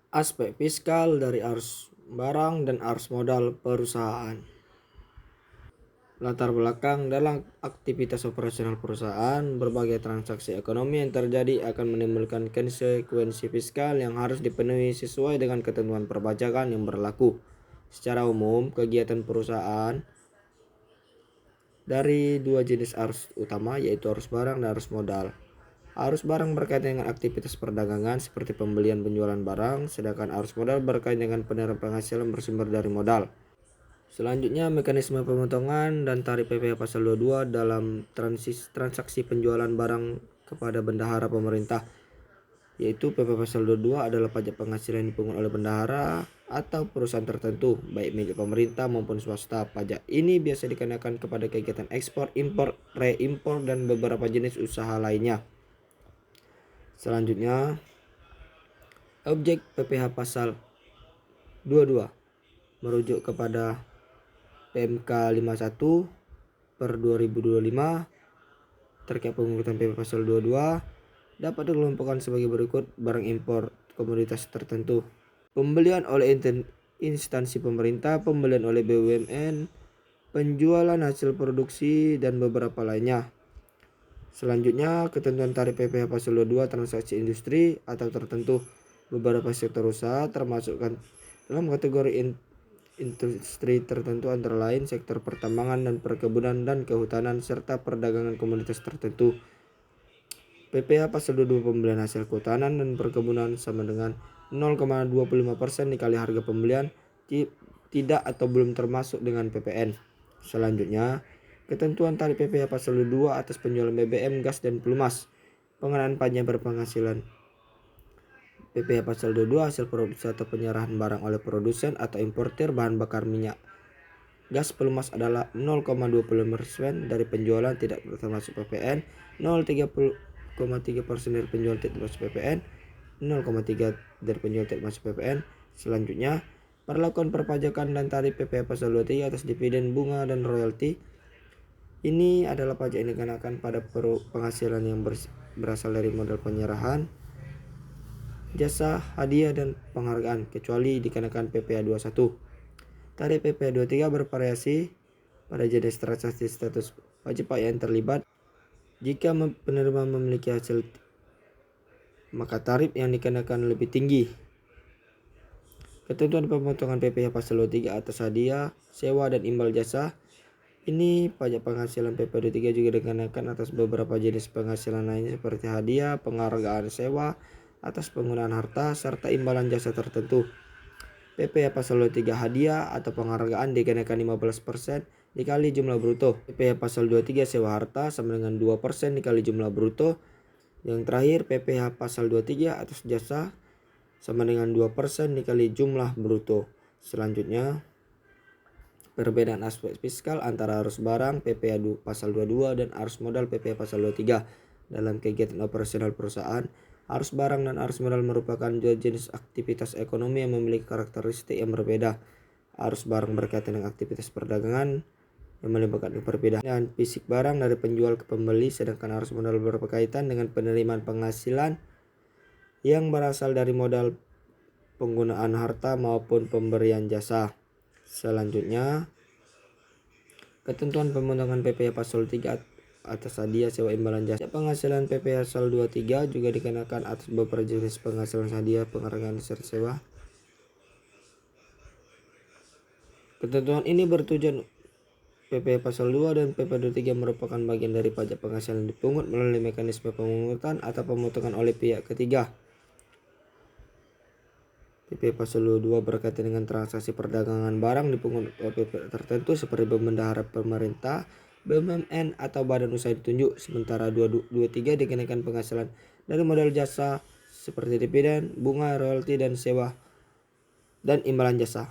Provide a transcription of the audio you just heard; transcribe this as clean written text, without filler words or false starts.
Aspek fiskal dari arus barang dan arus modal perusahaan. Latar belakang dalam aktivitas operasional perusahaan, berbagai transaksi ekonomi yang terjadi akan menimbulkan konsekuensi fiskal yang harus dipenuhi sesuai dengan ketentuan perpajakan yang berlaku. Secara umum, kegiatan perusahaan dari dua jenis arus utama, yaitu arus barang dan arus modal. Arus barang berkaitan dengan aktivitas perdagangan seperti pembelian penjualan barang, sedangkan arus modal berkaitan dengan penghasilan bersumber dari modal. Selanjutnya, mekanisme pemotongan dan tarif PPh pasal 22 dalam transaksi penjualan barang kepada bendahara pemerintah, yaitu PPh pasal 22 adalah pajak penghasilan yang dipungut oleh bendahara atau perusahaan tertentu, baik milik pemerintah maupun swasta. Pajak ini biasa dikenakan kepada kegiatan ekspor, impor, reimpor, dan beberapa jenis usaha lainnya. Selanjutnya, objek PPh pasal 22 merujuk kepada PMK 51 per 2025 terkait pengungkutan PPh pasal 22 dapat dikelompokkan sebagai berikut: barang impor komoditas tertentu, pembelian oleh instansi pemerintah, pembelian oleh BUMN, penjualan hasil produksi, dan beberapa lainnya. Selanjutnya, ketentuan tarif PPh pasal 22 transaksi industri atau tertentu. Beberapa sektor usaha termasuk dalam kategori industri tertentu antara lain sektor pertambangan dan perkebunan dan kehutanan serta perdagangan komoditas tertentu. PPh pasal 22 pembelian hasil kehutanan dan perkebunan sama dengan 0,25% dikali harga pembelian tidak atau belum termasuk dengan PPN. Selanjutnya, ketentuan tarif PPh pasal 22 atas penjualan BBM, gas, dan pelumas. Pengenaan pajak berpenghasilan. PPh pasal 22 hasil produksi atau penyerahan barang oleh produsen atau importir bahan bakar minyak gas pelumas adalah 0,25% dari penjualan tidak termasuk PPN, 0,3% dari penjualan tidak termasuk PPN, 0,3% dari penjualan tidak termasuk PPN. Selanjutnya, perlakuan perpajakan dan tarif PPh pasal 23 atas dividen, bunga, dan royalti. Ini adalah pajak yang dikenakan pada penghasilan yang berasal dari modal penyerahan, jasa, hadiah, dan penghargaan, kecuali dikenakan PPh 21. Tarif PPh 23 bervariasi pada jenis transaksi status wajib pajak yang terlibat. Jika penerima memiliki hasil, maka tarif yang dikenakan lebih tinggi. Ketentuan pemotongan PPh pasal 23 atas hadiah, sewa, dan imbal jasa. Ini pajak penghasilan PPh 23 juga dikenakan atas beberapa jenis penghasilan lainnya seperti hadiah, penghargaan, sewa atas penggunaan harta, serta imbalan jasa tertentu. PPh pasal 23 hadiah atau penghargaan dikenakan 15% dikali jumlah bruto. PPh pasal 23 sewa harta sama dengan 2% dikali jumlah bruto. Yang terakhir, PPh pasal 23 atas jasa sama dengan 2% dikali jumlah bruto. Selanjutnya, perbedaan aspek fiskal antara arus barang PPh pasal 22 dan arus modal PPh pasal 23 dalam kegiatan operasional perusahaan. Arus barang dan arus modal merupakan dua jenis aktivitas ekonomi yang memiliki karakteristik yang berbeda. Arus barang berkaitan dengan aktivitas perdagangan yang melibatkan perbedaan fisik barang dari penjual ke pembeli, sedangkan arus modal berkaitan dengan penerimaan penghasilan yang berasal dari modal penggunaan harta maupun pemberian jasa. Selanjutnya, ketentuan pemotongan PPh pasal 3 atas hadiah, sewa, imbalan jasa. Penghasilan PPh pasal 23 juga dikenakan atas beberapa jenis penghasilan hadiah, penghargaan, serta sewa. Ketentuan ini bertujuan PPh pasal 2 dan PPh 23 merupakan bagian dari pajak penghasilan dipungut melalui mekanisme pemungutan atau pemotongan oleh pihak ketiga. PPh pasal 22 berkaitan dengan transaksi perdagangan barang dipungut oleh pihak tertentu seperti bendahara pemerintah, BUMN, atau badan usaha ditunjuk. Sementara 23 dikenakan penghasilan dari modal jasa seperti dividen, bunga, royalti, dan sewa dan imbalan jasa.